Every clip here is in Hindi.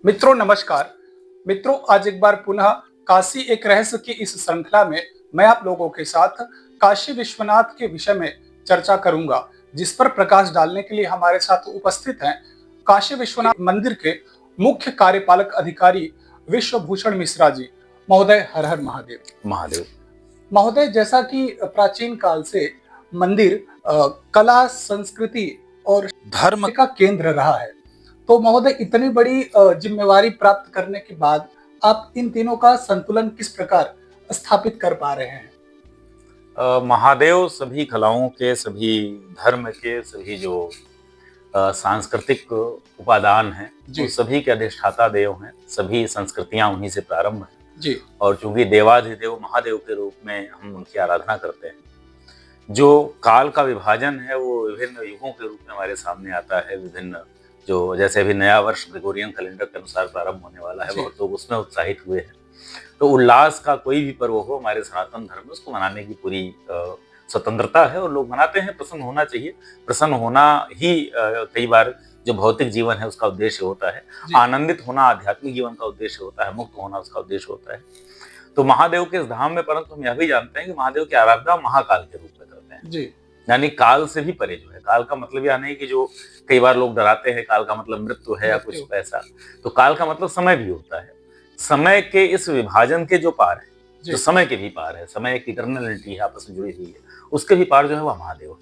मित्रों नमस्कार। मित्रों आज एक बार पुनः काशी एक रहस्य की इस श्रृंखला में मैं आप लोगों के साथ काशी विश्वनाथ के विषय में चर्चा करूंगा, जिस पर प्रकाश डालने के लिए हमारे साथ उपस्थित हैं काशी विश्वनाथ मंदिर के मुख्य कार्यपालक अधिकारी विश्वभूषण मिश्रा जी। महोदय हर हर महादेव। महादेव महोदय, जैसा कि प्राचीन काल से मंदिर कला, संस्कृति और धर्म का केंद्र रहा है, तो महोदय इतनी बड़ी जिम्मेवारी प्राप्त करने के बाद आप इन तीनों का संतुलन किस प्रकार स्थापित कर पा रहे हैं? महादेव सभी कलाओं के, सभी धर्म के, सभी जो सांस्कृतिक उपादान हैं, वो सभी के अधिष्ठाता देव हैं। सभी संस्कृतियां उन्हीं से प्रारंभ हैं जी। और चूंकि देवाधिदेव महादेव के रूप में हम उनकी आराधना करते हैं, जो काल का विभाजन है वो विभिन्न युगों के रूप में हमारे सामने आता है। विभिन्न जो जैसे अभी नया वर्ष ग्रेगोरियन कैलेंडर के अनुसार प्रारंभ होने वाला है, बहुत लोग उसमें उत्साहित हुए हैं। तो उल्लास का कोई भी पर्व हो, हमारे सनातन धर्म में उसको मनाने की पूरी स्वतंत्रता है और लोग मनाते हैं। प्रसन्न होना चाहिए। प्रसन्न होना ही कई बार जो भौतिक जीवन है उसका उद्देश्य होता है। आनंदित होना आध्यात्मिक जीवन का उद्देश्य होता है। मुक्त होना उसका उद्देश्य होता है। तो महादेव के इस धाम में, परंतु हम यह भी जानते हैं कि महादेव की आराधना महाकाल के रूप में करते हैं जी। यानी काल से भी परे जो है। काल का मतलब यह नहीं कि जो कई बार लोग डराते हैं काल का मतलब मृत्यु है या कुछ ऐसा। तो काल का मतलब समय भी होता है। समय के इस विभाजन के जो पार है, जो समय के भी पार है, समय एक इटर्नलिटी है, आपस में जुड़ी हुई है, उसके भी पार जो है वह महादेव है।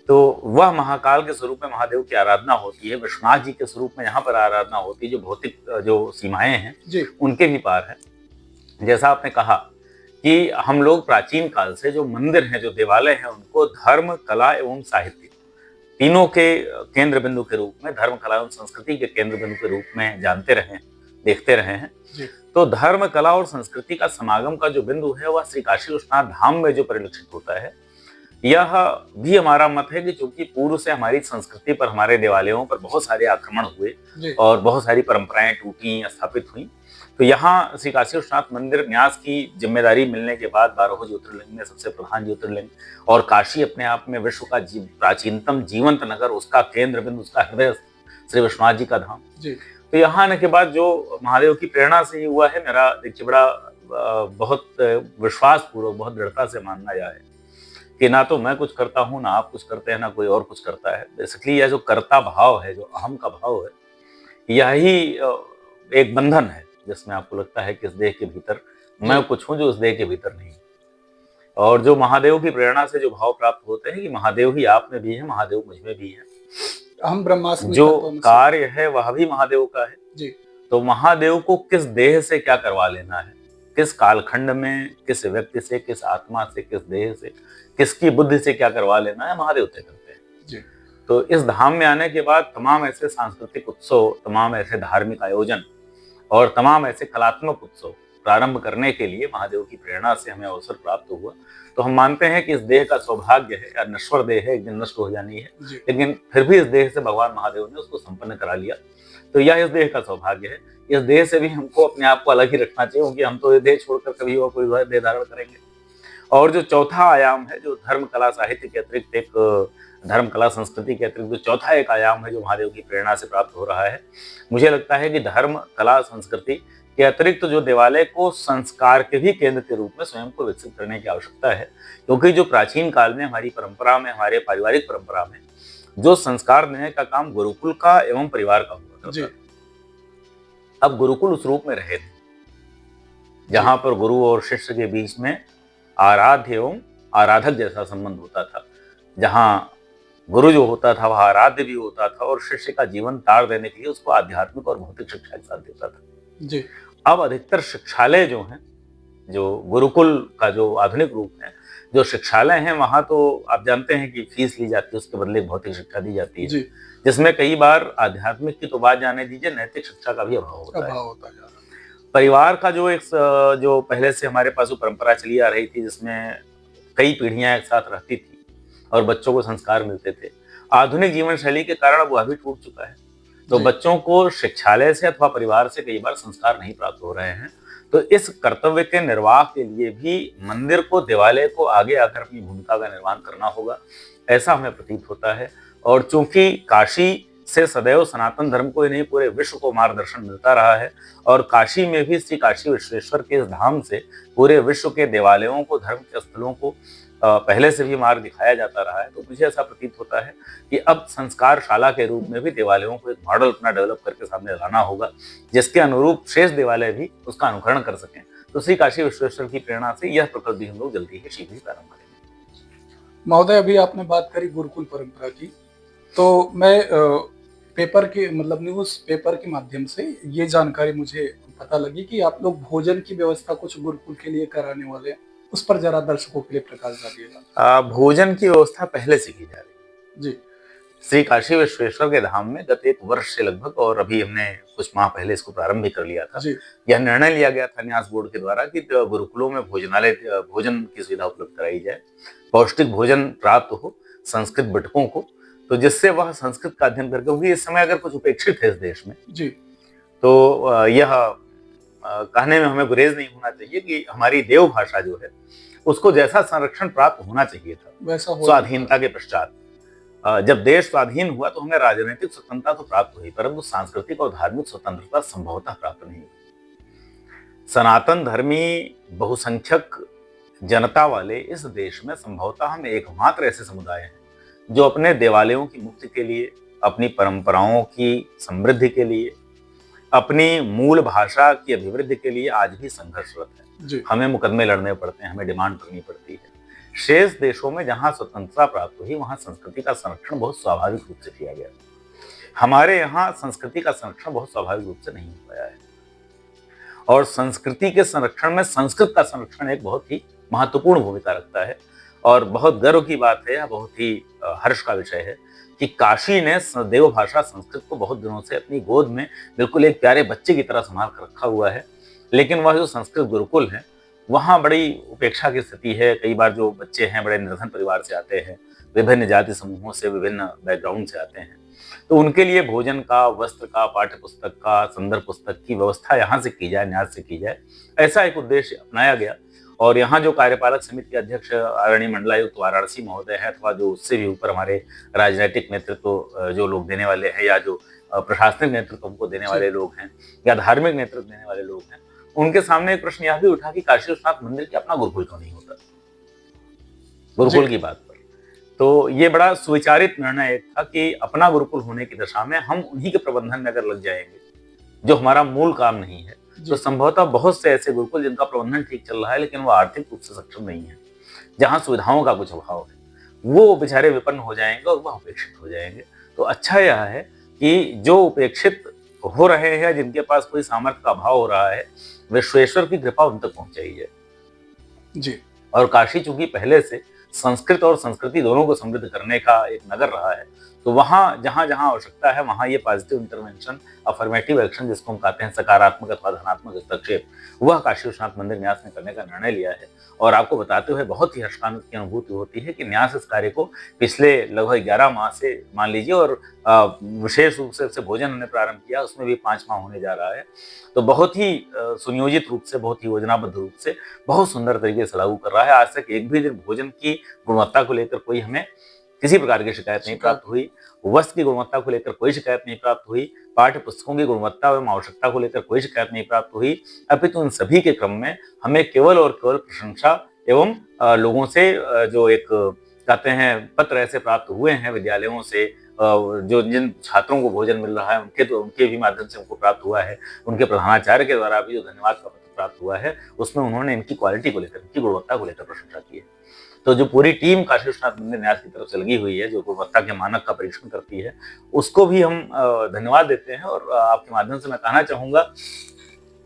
तो वह महाकाल के स्वरूप में महादेव की आराधना होती है। विश्वनाथ जी के स्वरूप में यहाँ पर आराधना होती है। जो भौतिक जो सीमाएं हैं उनके भी पार है। जैसा आपने कहा कि हम लोग प्राचीन काल से जो मंदिर हैं, जो देवालय हैं, उनको धर्म, कला एवं साहित्य तीनों के केंद्र बिंदु के रूप में, धर्म, कला एवं संस्कृति के केंद्र बिंदु के रूप में जानते रहे हैं, देखते रहे हैं। तो धर्म, कला और संस्कृति का समागम का जो बिंदु है वह श्री काशी विश्वनाथ धाम में जो परिलक्षित होता है। यह भी हमारा मत है कि चूंकि पूर्व से हमारी संस्कृति पर, हमारे देवालयों पर बहुत सारे आक्रमण हुए और बहुत सारी परंपराएं टूटी, स्थापित हुई, तो यहाँ श्री काशी विश्वनाथ मंदिर न्यास की जिम्मेदारी मिलने के बाद 12 ज्योतिर्लिंग में सबसे प्रधान ज्योतिर्लिंग, और काशी अपने आप में विश्व का प्राचीनतम जीवंत नगर, उसका केंद्र बिंदु, उसका हृदय श्री विश्वनाथ जी का धाम। तो यहाँ आने के बाद जो महादेव की प्रेरणा से ही हुआ है, मेरा देखिए बड़ा बहुत विश्वास पूर्वक, बहुत दृढ़ता से मानना यह है कि ना तो मैं कुछ करता हूँ, ना आप कुछ करते हैं, ना कोई और कुछ करता है। बेसिकली यह जो कर्ता भाव है, जो अहम का भाव है, यही एक बंधन है जिसमें आपको लगता है कि इस देह के भीतर मैं कुछ हूं जो इस देह के भीतर नहीं। और जो महादेव की प्रेरणा से जो भाव प्राप्त होते हैं कि महादेव ही आप में भी है, महादेव मुझ में भी है, हम ब्रह्मास्मि, जो कार्य है वह भी महादेव का है जी। तो महादेव को किस देह से क्या करवा लेना है, किस कालखंड में, किस व्यक्ति से, किस आत्मा से, किस देह से, किसकी बुद्धि से क्या करवा लेना है, महादेव तय करते हैं जी। तो इस धाम में आने के बाद तमाम ऐसे सांस्कृतिक उत्सव, तमाम ऐसे धार्मिक आयोजन और तमाम ऐसे कलात्मक उत्सव प्रारंभ करने के लिए महादेव की प्रेरणा से हमें अवसर प्राप्त हुआ। तो हम मानते हैं कि इस देह का सौभाग्य है, या नश्वर देह है, एक दिन नष्ट हो जानी है, लेकिन फिर भी इस देह से भगवान महादेव ने उसको संपन्न करा लिया। तो यह इस देह का सौभाग्य है। इस देह से भी हमको अपने आप को अलग ही रखना चाहिए, क्योंकि हम तो ये देह छोड़कर कभी और कोई देह धारण करेंगे। और जो चौथा आयाम है, जो धर्म, कला, साहित्य के अतिरिक्त एक धर्म, कला, संस्कृति के अतिरिक्त जो चौथा एक आयाम है जो महादेव की प्रेरणा से प्राप्त हो रहा है, मुझे लगता है कि धर्म, कला, संस्कृति के अतिरिक्त जो देवालय को संस्कार के भी केंद्र के रूप में स्वयं को विकसित करने की आवश्यकता है। क्योंकि जो प्राचीन काल में हमारी परंपरा में, हमारे पारिवारिक परंपरा में जो संस्कार देने का काम गुरुकुल का एवं परिवार का हुआ करता था, अब गुरुकुल उस रूप में रहे थे जहां पर गुरु और शिष्य के बीच में आराध्य एवं आराधक जैसा संबंध होता था, जहां गुरु जो होता था वह आराध्य भी होता था और शिष्य का जीवन तार देने के लिए उसको आध्यात्मिक और भौतिक शिक्षा के साथ देता था जी। अब अधिकतर शिक्षालय जो हैं, जो गुरुकुल का जो आधुनिक रूप है, जो शिक्षालय हैं, वहां तो आप जानते हैं कि फीस ली जाती है, उसके बदले भौतिक शिक्षा दी जाती है, जिसमें कई बार आध्यात्मिक की तो बात जाने दीजिए, नैतिक शिक्षा का भी अभाव होता है। परिवार का जो पहले से हमारे पास परंपरा चली आ रही थी, जिसमें कई पीढ़ियां एक साथ रहती थी और बच्चों को संस्कार मिलते थे, आधुनिक जीवन शैली के कारण वह भी टूट चुका है। तो बच्चों को शिक्षालय से अथवा परिवार से कई बार संस्कार नहीं प्राप्त हो रहे हैं। तो इस कर्तव्य के निर्वाह के लिए भी मंदिर को, देवालय को आगे आकर अपनी भूमिका का निर्वहन करना होगा, ऐसा हमें प्रतीत होता है। और चूंकि काशी से सदैव सनातन धर्म को ही नहीं पूरे विश्व को मार्गदर्शन मिलता रहा है। और काशी में भी श्री काशी विश्वेश्वर के इस धाम से पूरे विश्व के देवालयों को, धर्म के स्थलों को पहले से भी मार्ग दिखाया जाता रहा है। तो मुझे ऐसा प्रतीत होता है कि अब संस्कारशाला के रूप में भी देवालयों को एक मॉडल अपना डेवलप करके सामने लाना होगा, जिसके अनुरूप शेष देवालय भी उसका अनुकरण कर सकें। तो श्री काशी विश्वेश्वर की प्रेरणा से यह प्रकल्प भी हम लोग जल्दी ही शीघ्र ही प्रारंभ करेंगे। महोदय, अभी आपने बात करी गुरुकुल परंपरा की, तो मैं पेपर के मतलब न्यूज पेपर के माध्यम से ये जानकारी मुझे पता लगी कि आप लोग भोजन की व्यवस्था कुछ गुरुकुल के लिए कराने वाले हैं। उस पर जरा दर्शकों के लिए प्रकाश डालिएगा। भोजन की व्यवस्था पहले से की जा रही जी। श्री काशी विश्वेश्वर के धाम में गत 1 वर्ष से लगभग, और अभी हमने कुछ माह पहले इसको प्रारंभ भी कर लिया था। यह निर्णय लिया गया था न्यास बोर्ड के द्वारा कि गुरुकुलों में भोजन की सुविधा उपलब्ध कराई जाए, पौष्टिक भोजन प्राप्त हो संस्कृत बटकों को, तो जिससे वह संस्कृत का अध्ययन करके, क्योंकि इस समय अगर कुछ उपेक्षित है इस देश में जी, तो यह कहने में हमें गुरेज नहीं होना चाहिए कि हमारी देव भाषा जो है उसको जैसा संरक्षण प्राप्त होना चाहिए था वैसा स्वाधीनता के पश्चात। जब देश स्वाधीन हुआ तो हमें राजनीतिक स्वतंत्रता तो प्राप्त हुई, परंतु सांस्कृतिक और धार्मिक स्वतंत्रता संभवतः प्राप्त नहीं हुई। सनातन धर्मी बहुसंख्यक जनता वाले इस देश में संभवतः हम एकमात्र ऐसे समुदाय हैं जो अपने देवालयों की मुक्ति के लिए, अपनी परंपराओं की समृद्धि के लिए, अपनी मूल भाषा की अभिवृद्धि के लिए आज भी संघर्षरत है। हमें मुकदमे लड़ने पड़ते हैं, हमें डिमांड करनी पड़ती है। शेष देशों में जहां स्वतंत्रता प्राप्त हुई वहां संस्कृति का संरक्षण बहुत स्वाभाविक रूप से किया गया। हमारे यहाँ संस्कृति का संरक्षण बहुत स्वाभाविक रूप से नहीं हो पाया है, और संस्कृति के संरक्षण में संस्कृत का संरक्षण एक बहुत ही महत्वपूर्ण भूमिका रखता है। और बहुत गर्व की बात है, बहुत ही हर्ष का विषय है कि काशी ने देव भाषा संस्कृत को बहुत दिनों से अपनी गोद में बिल्कुल एक प्यारे बच्चे की तरह संभाल कर रखा हुआ है। लेकिन वह जो संस्कृत गुरुकुल है वहाँ बड़ी उपेक्षा की स्थिति है। कई बार जो बच्चे हैं बड़े निर्धन परिवार से आते हैं, विभिन्न जाति समूहों से, विभिन्न बैकग्राउंड से आते हैं, तो उनके लिए भोजन का, वस्त्र का, पाठ्य पुस्तक का, संदर्भ पुस्तक की व्यवस्था यहाँ से की जाए, न्यास से की जाए, ऐसा एक उद्देश्य अपनाया गया। और यहाँ जो कार्यपालक समिति के अध्यक्ष आदरणीय मंडलायुक्त वाराणसी महोदय है, अथवा जो उससे भी ऊपर हमारे राजनीतिक नेतृत्व जो लोग देने वाले हैं, या जो प्रशासनिक नेतृत्व हमको देने वाले लोग हैं, या धार्मिक नेतृत्व देने वाले लोग हैं, उनके सामने एक प्रश्न यह भी उठा कि काशी विश्वनाथ मंदिर के अपना गुरुकुल क्यों नहीं होता गुरुकुल की बात पर। तो ये बड़ा सुविचारित निर्णय एक था कि अपना गुरुकुल होने की दशा में हम उन्हीं के प्रबंधन में अगर लग जाएंगे, जो हमारा मूल काम नहीं है, तो संभवतः बहुत से ऐसे गुरुकुल जिनका प्रबंधन ठीक चल रहा है लेकिन वो आर्थिक रूप से सक्षम नहीं है, जहाँ सुविधाओं का कुछ अभाव है, वो बेचारे विपन्न हो जाएंगे और वह उपेक्षित हो जाएंगे। तो अच्छा यह है कि जो उपेक्षित हो रहे हैं, जिनके पास कोई सामर्थ्य का अभाव हो रहा है, विश्वेश्वर की कृपा उन तक पहुंचाई है जी। और काशी चूंकि पहले से संस्कृत और संस्कृति दोनों को समृद्ध करने का एक नगर रहा है, तो वहाँ जहाँ जहाँ आवश्यकता है वहाँ ये पॉजिटिव इंटरवेंशन, अफर्मेटिव एक्शन जिसको हम कहते हैं, सकारात्मक अथवा धनात्मक हस्तक्षेप, वह काशी विश्वनाथ मंदिर न्यास ने करने का निर्णय लिया है। और आपको बताते हुए बहुत ही हर्षान्वित की अनुभूति होती है कि न्यास इस कार्य को पिछले लगभग 11 माह से मान लीजिए, और विशेष रूप से भोजन हमने प्रारंभ किया, उसमें भी 5 माह होने जा रहा है। तो बहुत ही सुनियोजित रूप से, बहुत ही योजनाबद्ध रूप से, बहुत सुंदर तरीके से लागू कर रहा है। आज तक एक भी दिन भोजन की गुणवत्ता को लेकर कोई हमें किसी प्रकार की शिकायत नहीं प्राप्त हुई, वस्त्र की गुणवत्ता को लेकर कोई शिकायत नहीं प्राप्त हुई, पाठ्य पुस्तकों की गुणवत्ता एवं आवश्यकता को लेकर कोई शिकायत नहीं प्राप्त हुई। अपितु उन सभी के क्रम में हमें केवल और केवल प्रशंसा एवं लोगों से जो एक कहते हैं पत्र ऐसे प्राप्त हुए हैं विद्यालयों से, जो जिन छात्रों को भोजन मिल रहा है उनके भी माध्यम से हमको प्राप्त हुआ है, उनके प्रधानाचार्य के द्वारा भी जो धन्यवाद का पत्र प्राप्त हुआ है, उसमें उन्होंने इनकी क्वालिटी को लेकर, इनकी गुणवत्ता को लेकर प्रशंसा की है। तो जो पूरी टीम काशी विश्वनाथ मंदिर न्यास की तरफ से लगी हुई है, जो गुणवत्ता के मानक का परीक्षण करती है, उसको भी हम धन्यवाद देते हैं। और आपके माध्यम से मैं कहना चाहूंगा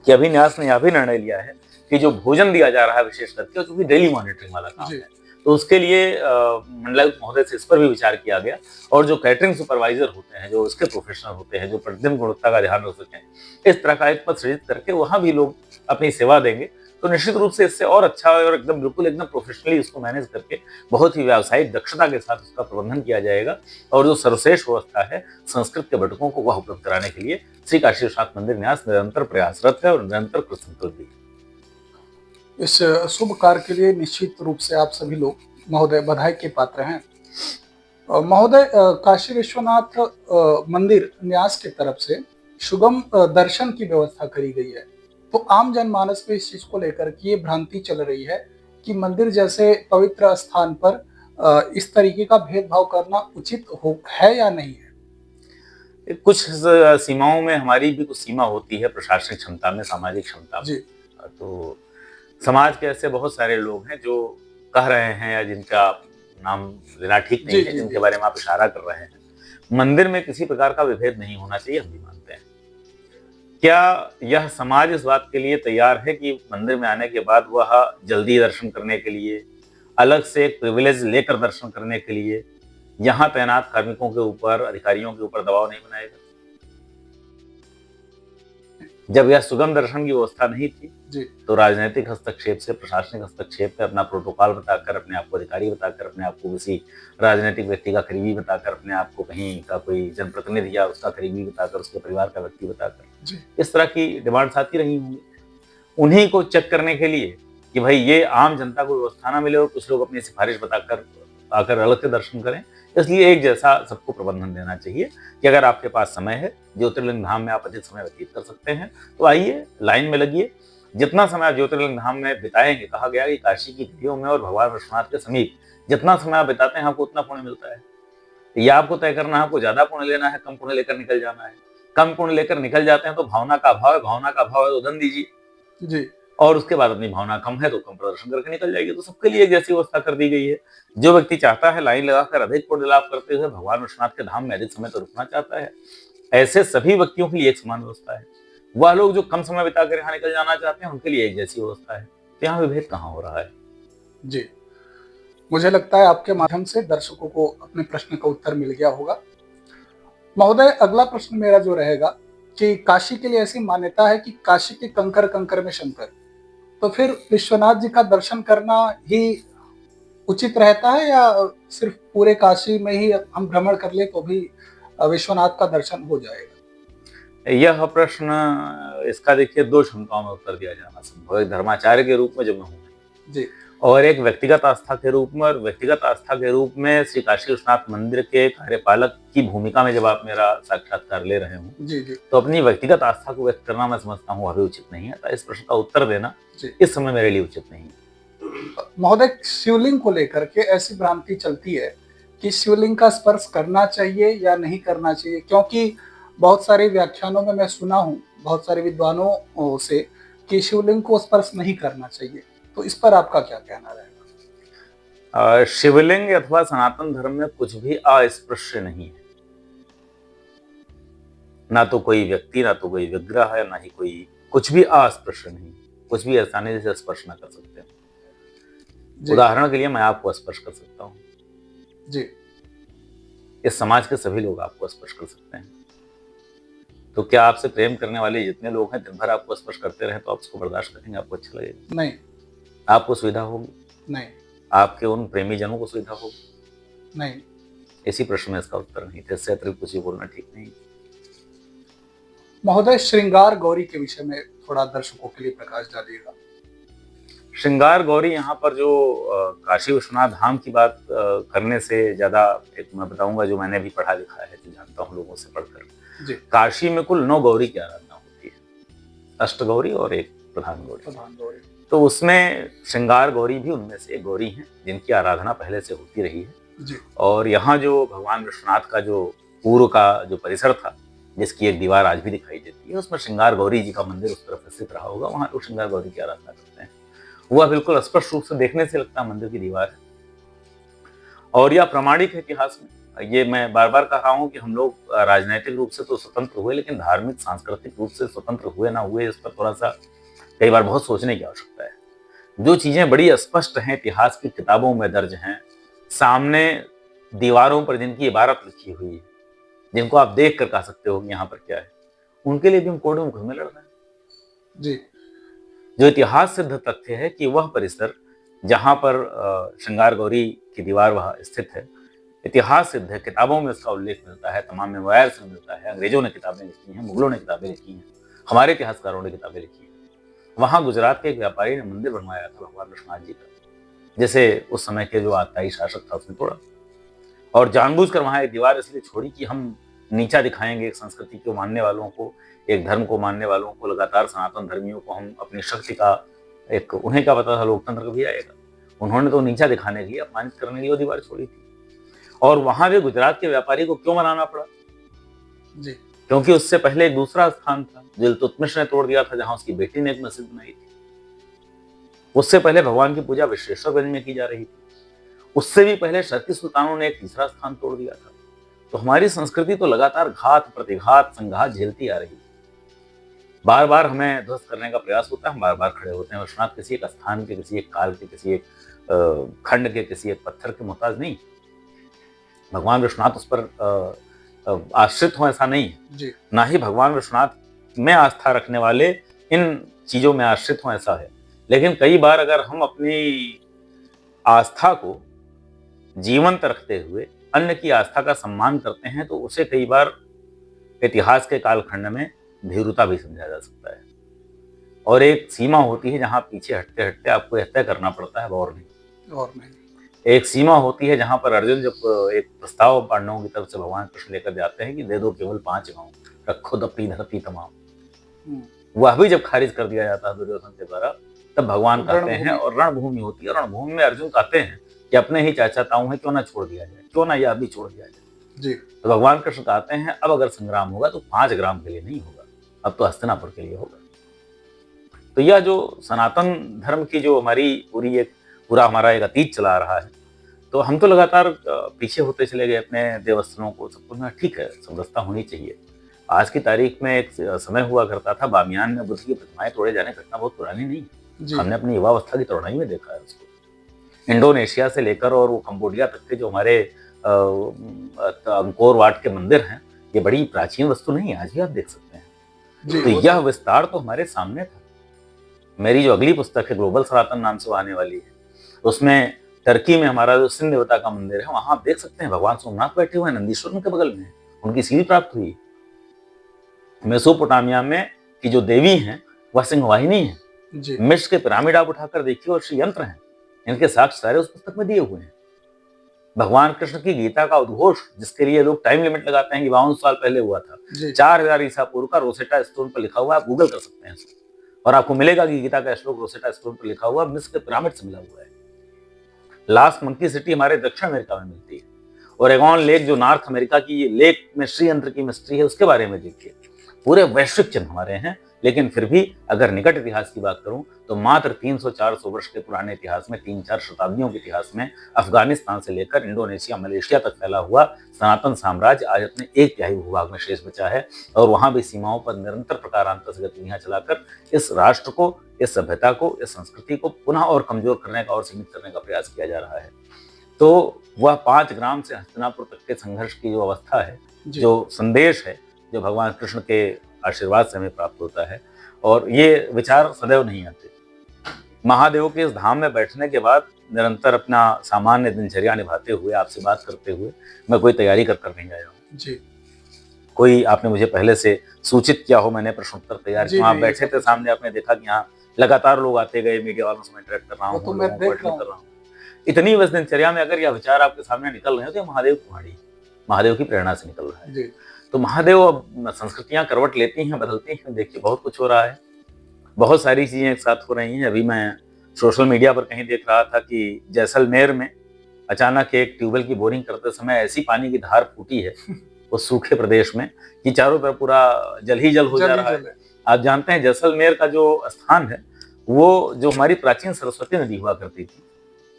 कि अभी न्यास ने यह भी निर्णय लिया है कि जो भोजन दिया जा रहा है विशेष करके, क्योंकि डेली मॉनिटरिंग वाला काम है, तो उसके लिए मंडलायुक्त महोदय से इस पर भी विचार किया गया। और जो कैटरिंग सुपरवाइजर होते हैं, जो इसके प्रोफेशनल होते हैं, जो प्रतिदिन गुणवत्ता का ध्यान रख सकें, इस तरह का एक पद सृजित करके वहां भी लोग अपनी सेवा देंगे, तो निश्चित रूप से इससे और अच्छा और एकदम बिल्कुल एकदम प्रोफेशनली उसको मैनेज करके बहुत ही व्यावसायिक दक्षता के साथ उसका प्रबंधन किया जाएगा। और जो सर्वश्रेष्ठ व्यवस्था है संस्कृत के बटकों को वह उपलब्ध कराने के लिए श्री काशी विश्वनाथ मंदिर न्यास निरंतर प्रयासरत है और निरंतर कृतसंकल्प भी है। इस शुभ कार्य के लिए निश्चित रूप से आप सभी लोग महोदय बधाई के पात्र हैं। महोदय, काशी विश्वनाथ मंदिर न्यास की तरफ से सुगम दर्शन की व्यवस्था करी गई है। तो आम जनमानस में इस चीज को लेकर के ये भ्रांति चल रही है कि मंदिर जैसे पवित्र स्थान पर इस तरीके का भेदभाव करना उचित हो है या नहीं है? कुछ सीमाओं में हमारी भी कुछ सीमा होती है, प्रशासनिक क्षमता में, सामाजिक क्षमता में। जी। तो समाज के ऐसे बहुत सारे लोग हैं जो कह रहे हैं, या जिनका नाम लेना ठीक नहीं जी, है, जी, जिनके जी। बारे में आप इशारा कर रहे हैं। मंदिर में किसी प्रकार का विभेद नहीं होना चाहिए, हम भी मानते हैं। क्या यह समाज इस बात के लिए तैयार है कि मंदिर में आने के बाद वह जल्दी दर्शन करने के लिए, अलग से एक प्रिविलेज लेकर दर्शन करने के लिए यहाँ तैनात कार्मिकों के ऊपर, अधिकारियों के ऊपर दबाव नहीं बनाएगा? जब यह सुगम दर्शन की व्यवस्था नहीं थी, जी। तो राजनीतिक हस्तक्षेप से, प्रशासनिक हस्तक्षेप से, अपना प्रोटोकॉल बताकर, अपने आप को अधिकारी बताकर, अपने आप को किसी राजनीतिक व्यक्ति का करीबी बताकर, अपने आप को कहीं का कोई जनप्रतिनिधि या उसका करीबी बताकर, उसके परिवार का व्यक्ति बताकर, जी। इस तरह की डिमांड्स आती रही होंगी। उन्हीं को चेक करने के लिए कि भाई ये आम जनता को व्यवस्था ना मिले और कुछ लोग अपनी सिफारिश बताकर आकर अलग से दर्शन करें, इसलिए एक जैसा सबको प्रबंधन देना चाहिए कि अगर आपके पास समय है, ज्योतिर्लिंग धाम में आप अधिक समय व्यतीत कर सकते हैं, तो आइए, लाइन में लगिए। जितना समय आप ज्योतिर्लिंग धाम में बिताएंगे, कहा गया कि काशी की घाटियों में और भगवान विश्वनाथ के समीप जितना समय आप बिताते हैं, आपको उतना पुण्य मिलता है। ये आपको तय करना है, आपको ज्यादा पुण्य लेना है, कम पुण्य लेकर निकल जाना है। कम पुण्य लेकर निकल जाते हैं तो भावना का अभाव है, भावना का अभाव है तो धन दीजिए, जी। और उसके बाद अपनी भावना कम है तो कम प्रदर्शन करके निकल जाएगी। तो सबके लिए एक जैसी व्यवस्था कर दी गई है। जो व्यक्ति चाहता है लाइन लगाकर अधिक पुण्य लाभ करते हुए भगवान विश्वनाथ के धाम में अधिक समय तो रुकना चाहता है, ऐसे सभी व्यक्तियों के लिए एक समान व्यवस्था है। वह लोग जो कम समय बिताकर यहाँ निकल जाना चाहते हैं, उनके लिए एक जैसी व्यवस्था है। तो यहाँ विभेद कहाँ हो रहा है? जी। मुझे लगता है आपके माध्यम से दर्शकों को अपने प्रश्न का उत्तर मिल गया होगा। महोदय, अगला प्रश्न मेरा जो रहेगा कि काशी के लिए ऐसी मान्यता है कि काशी के कंकर कंकर में शंकर, तो फिर विश्वनाथ जी का दर्शन करना ही उचित रहता है या सिर्फ पूरे काशी में ही हम भ्रमण कर ले तो भी विश्वनाथ का दर्शन हो जाएगा? यह प्रश्न, इसका देखिए दो क्षमताओं में उत्तर दिया जाना संभव है। धर्माचार्य के रूप में जो मैं हूँ जी। और एक व्यक्तिगत आस्था के रूप में। और व्यक्तिगत आस्था के रूप में श्री काशी विश्वनाथ मंदिर के कार्यपालक की भूमिका में जब आप मेरा साक्षात्कार ले रहे हो, जी। जी। तो अपनी व्यक्तिगत आस्था को व्यक्त करना मैं समझता हूँ अभी उचित नहीं है। तो इस प्रश्न का उत्तर देना इस समय मेरे लिए उचित नहीं है। महोदय, शिवलिंग को लेकर के ऐसी भ्रांति चलती है कि शिवलिंग का स्पर्श करना चाहिए या नहीं करना चाहिए, क्योंकि बहुत सारे व्याख्यानों में मैं सुना हूँ बहुत सारे विद्वानों से कि शिवलिंग को स्पर्श नहीं करना चाहिए। तो इस पर आपका क्या कहना रहेगा? शिवलिंग अथवा सनातन धर्म में कुछ भी अस्पृश्य नहीं है। ना तो कोई व्यक्ति, ना तो कोई विग्रह है, ना ही कोई, कुछ भी अस्पृश्य नहीं। कुछ भी आसानी से स्पर्श ना कर सकते हैं। उदाहरण के लिए मैं आपको स्पर्श कर सकता हूँ जी। इस समाज के सभी लोग आपको स्पर्श कर सकते हैं। तो क्या आपसे प्रेम करने वाले जितने लोग हैं दिन भर आपको स्पर्श करते रहे तो आप उसको बर्दाश्त करेंगे? आपको अच्छा लगेगा? नहीं। आपको सुविधा होगी? नहीं। आपके उन प्रेमी जनों को सुविधा होगी? नहीं। इसी प्रश्न में इसका उत्तर नहीं थे। इससे अतिरिक्त कुछ भी बोलना ठीक नहीं। महोदय, श्रृंगार गौरी के विषय में थोड़ा दर्शकों के लिए प्रकाश डालिएगा। श्रृंगार गौरी यहाँ पर जो काशी विश्वनाथ धाम की बात करने से ज्यादा, एक मैं बताऊंगा जो मैंने भी पढ़ा लिखा है, जो जानता हूँ लोगों से पढ़कर। जी। काशी में कुल 9 गौरी की आराधना होती है, अष्ट गौरी और एक प्रधान गौरी। तो उसमें श्रृंगार गौरी भी उनमें से एक गौरी है जिनकी आराधना पहले से होती रही है। जी। और यहाँ जो भगवान विश्वनाथ का जो पूर्व का जो परिसर था, जिसकी एक दीवार आज भी दिखाई देती है, उसमें श्रृंगार गौरी जी का मंदिर उस तरफ स्थित रहा होगा। वहाँ लोग श्रृंगार गौरी की आराधना करते हैं। वह बिल्कुल स्पष्ट रूप से देखने से लगता मंदिर की दीवार है। और यह प्रामाणिक है इतिहास में। ये मैं बार बार कह रहा हूँ कि हम लोग राजनीतिक रूप से तो स्वतंत्र हुए, लेकिन धार्मिक सांस्कृतिक रूप से स्वतंत्र हुए ना हुए, इस पर थोड़ा सा कई बार बहुत सोचने की आवश्यकता है। जो चीजें बड़ी स्पष्ट हैं, इतिहास की किताबों में दर्ज हैं, सामने दीवारों पर जिनकी इबारत लिखी हुई है, जिनको आप देख कर कह सकते हो कि यहाँ पर क्या है, उनके लिए भी हम कोर्ट में मुकदमे लड़ रहे हैं। जी। जो इतिहास सिद्ध तथ्य है कि वह परिसर जहाँ पर श्रृंगार गौरी की दीवार वह स्थित है, इतिहास सिद्ध है, किताबों में उसका उल्लेख मिलता है, तमाम मेमोयर से मिलता है। अंग्रेजों ने किताबें लिखी हैं, मुगलों ने किताबें लिखी हैं, हमारे इतिहासकारों ने किताबें लिखी हैं। वहाँ गुजरात के एक व्यापारी ने मंदिर बनवाया था भगवान विश्वनाथ जी का, जैसे उस समय के जो आताई शासक था उसने तोड़ा। और जानबूझकर वहां एक दीवार इसलिए छोड़ी कि हम नीचा दिखाएंगे एक संस्कृति को मानने वालों को, एक धर्म को मानने वालों को, लगातार सनातन धर्मियों को हम अपनी शक्ति का एक, उन्हें क्या पता था लोकतंत्र कभी आएगा। उन्होंने तो नीचा दिखाने के लिए, अपमानित करने के लिए वो दीवार छोड़ी थी। और वहां भी गुजरात के व्यापारी को क्यों मनाना पड़ा जी, क्योंकि उससे पहले एक दूसरा स्थान था जो इल्तुतमिश ने तोड़ दिया था, जहां उसकी बेटी ने एक मस्जिद बनाई थी। उससे पहले भगवान की पूजा विश्वेश्वरगंज में की जा रही थी। उससे भी पहले शर्की सुल्तानों ने एक तीसरा स्थान तोड़ दिया था। तो हमारी संस्कृति तो लगातार घात प्रतिघात संघात झेलती आ रही है। बार बार हमें ध्वस्त करने का प्रयास होता है, हम बार बार खड़े होते हैं। विश्वनाथ किसी एक स्थान के, किसी एक काल के, किसी एक खंड के, किसी एक पत्थर के मोहताज नहीं। भगवान विश्वनाथ उस पर आश्रित हो ऐसा नहीं है, ना ही भगवान विश्वनाथ में आस्था रखने वाले इन चीजों में आश्रित हो ऐसा है। लेकिन कई बार अगर हम अपनी आस्था को जीवंत रखते हुए अन्य की आस्था का सम्मान करते हैं तो उसे कई बार इतिहास के कालखंड में भीरुता भी समझा जा सकता है। और एक सीमा होती है जहां पीछे हटते हटते आपको यह तय करना पड़ता है और नहीं। एक सीमा होती है जहां पर अर्जुन जब एक प्रस्ताव पांडवों की तरफ से भगवान कृष्ण लेकर जाते हैं कि दे दो केवल 5 गांव, रखो दपी धरती तमाम, वह भी जब खारिज कर दिया जाता है दुर्योधन के द्वारा, तब भगवान कहते हैं, और रणभूमि होती है, रणभूमि में अर्जुन कहते हैं कि अपने ही चाचा ताऊ है, क्यों ना छोड़ दिया जाए, क्यों ना यह भी छोड़ दिया जाए जी। तो भगवान कृष्ण कहते हैं अब अगर संग्राम होगा तो 5 ग्राम के लिए नहीं होगा, अब तो हस्तिनापुर के लिए होगा। तो यह जो सनातन धर्म की जो हमारी पूरा हमारा एक अतीत चला रहा है, तो हम तो लगातार पीछे होते चले गए अपने देवस्थलों को, सब कुछ। ठीक है, समरसता होनी चाहिए। आज की तारीख में एक समय हुआ करता था, बामियान में बुद्ध की प्रतिमाएं तोड़े जाने की घटना बहुत पुरानी नहीं है। हमने अपनी युवावस्था की तरुणाई में देखा है उसको। इंडोनेशिया से लेकर और वो कंबोडिया तक के जो हमारे अंकोर वाट के मंदिर हैं, ये बड़ी प्राचीन वस्तु नहीं है, आज भी आप देख सकते हैं। तो यह विस्तार तो हमारे सामने था। मेरी जो अगली पुस्तक है ग्लोबल सनातन नाम से आने वाली है, उसमें टर्की में हमारा जो सिंध देवता का मंदिर है, वहां आप देख सकते हैं भगवान सोमनाथ बैठे हुए हैं, नंदीश्वर उनके बगल में है, उनकी सील प्राप्त हुई। मेसोपोटामिया में की जो देवी हैं वह सिंहवाहिनी है। मिस्र के पिरामिड आप उठाकर देखिए और श्री यंत्र हैं, इनके साक्ष्य सारे उस पुस्तक में दिए हुए हैं। भगवान कृष्ण की गीता का उद्घोष, जिसके लिए लोग टाइम लिमिट लगाते हैं कि 52 साल पहले हुआ था, 4000 ईसा पूर्व का रोसेटा स्टोन पर लिखा हुआ है। आप गूगल कर सकते हैं और आपको मिलेगा कि गीता का श्लोक रोसेटा स्टोन पर लिखा हुआ मिस्र के पिरामिड से मिला हुआ है। लास्ट मंकी सिटी हमारे दक्षिण अमेरिका में मिलती है। ओरेगॉन लेक जो नॉर्थ अमेरिका की लेक में श्री यंत्र की मिस्ट्री है, उसके बारे में देखिए। पूरे वैश्विक चिन्ह हमारे हैं। लेकिन फिर भी अगर निकट इतिहास की बात करूं तो मात्र 300-400 वर्ष के पुराने इतिहास में, 3-4 शताब्दियों के इतिहास में अफगानिस्तान से लेकर इंडोनेशिया, मलेशिया तक फैला हुआ सनातन साम्राज्य आज अपने 1/3 भूभाग में शेष बचा है। और वहां भी सीमाओं पर निरंतर प्रकारांतर से गतिविधियां चलाकर इस राष्ट्र को, इस सभ्यता को, इस संस्कृति को पुनः और कमजोर करने का और सीमित करने का प्रयास किया जा रहा है। तो वह 5 ग्राम से हस्तिनापुर तक के संघर्ष की जो अवस्था है, जो संदेश है, जो भगवान कृष्ण के आशीर्वाद से हमें प्राप्त होता है, और ये विचार सदैव नहीं आते। महादेव के इस धाम में बैठने के बाद निरंतर अपना सामान्य दिनचर्या निभाते हुए, आपसे बात करते हुए, मैं कोई तैयारी कर नहीं आया हूँ जी। कोई आपने मुझे पहले से सूचित किया हो, मैंने प्रश्नोत्तर तैयार किया, आप बैठे थे सामने, आपने देखा कि यहाँ लगातार लोग आते गए, मीडिया वालों से मैं इंटरेक्ट कर रहा हूँ, तो मैं कर रहा हूँ। इतनी बस दिनचर्या में अगर यह विचार आपके सामने निकल रहे हो तो महादेव कुमारी, महादेव की प्रेरणा से निकल रहा है। तो महादेव, अब संस्कृतियां करवट लेती हैं, बदलती हैं। देखिए बहुत कुछ हो रहा है, बहुत सारी चीजें एक साथ हो रही हैं। अभी मैं सोशल मीडिया पर कहीं देख रहा था कि जैसलमेर में अचानक एक ट्यूबवेल की बोरिंग करते समय ऐसी पानी की धार फूटी है उस सूखे प्रदेश में कि चारों तरफ पूरा जल ही जल हो जा रहा है। आप जानते हैं जैसलमेर का जो स्थान है, वो जो हमारी प्राचीन सरस्वती नदी हुआ करती थी,